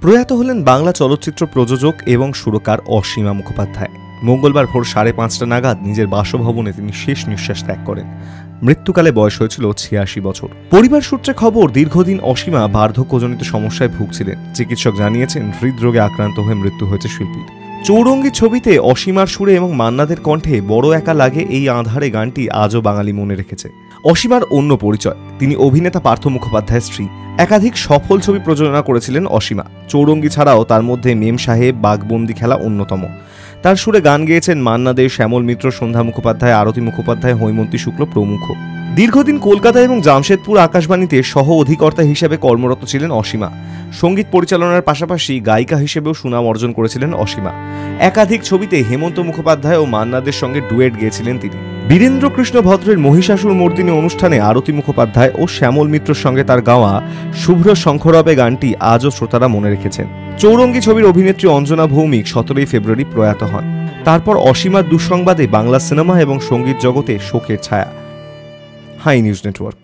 প্রয়াত হলেন বাংলা চলচ্চিত্র প্রযোজক এবং সুরকার অসীমা মুখোপাধ্যায়। মঙ্গলবার ভোর 5:30টা নাগাদ নিজের বাসভবনে তিনি শেষ নিঃশ্বাস ত্যাগ করেন। মৃত্যুকালে বয়স হয়েছিল 86 বছর। পরিবার সূত্রে খবর, দীর্ঘদিন অসীমা বার্ধক্যজনিত সমস্যায় ভুগছিলেন। চিকিৎসক জানিয়েছেন হৃদরোগে আক্রান্ত হয়ে মৃত্যু হয়েছে শিল্পীর। চৌরঙ্গী ছবিতে অসীমার সুরে এবং মান্নাদের কণ্ঠে বড় একা লাগে এই আঁধারে গানটি আজও বাঙালি মনে রেখেছে। অসীমার অন্য পরিচয়, তিনি অভিনেতা পার্থ মুখোপাধ্যায়ের স্ত্রী। একাধিক সফল ছবি প্রযোজনা করেছিলেন অসীমা। চৌরঙ্গী ছাড়াও তার মধ্যে মেম সাহেব, বাঘবন্দি খেলা অন্যতম। তার সুরে গান গেয়েছেন মান্না দে, শ্যামল মিত্র, সন্ধ্যা মুখোপাধ্যায়, আরতি মুখোপাধ্যায়, হৈমন্তী শুক্ল প্রমুখ। দীর্ঘদিন কলকাতা এবং জামশেদপুর আকাশবাণীতে সহ অধিকর্তা হিসেবে কর্মরত ছিলেন অসীমা। সঙ্গীত পরিচালনার পাশাপাশি গায়িকা হিসেবেও সুনাম অর্জন করেছিলেন অসীমা। একাধিক ছবিতে হেমন্ত মুখোপাধ্যায় ও মান্নাদের সঙ্গে ডুয়েট গেয়েছিলেন তিনি। বীরেন্দ্র কৃষ্ণ ভদ্রের মহিষাসুর মর্দিনী অনুষ্ঠানে আরতি মুখোপাধ্যায় ও শ্যামল মিত্রর সঙ্গে তার গাওয়া শুভ্র শঙ্খরবে গানটি আজও শ্রোতারা মনে রেখেছেন। চৌরঙ্গী ছবির অভিনেত্রী অঞ্জনা ভৌমিক 17 ফেব্রুয়ারি প্রয়াত হন। তারপর অসীমার দুঃসংবাদে বাংলা সিনেমা এবং সঙ্গীত জগতে শোকের ছায়া। Hi News network.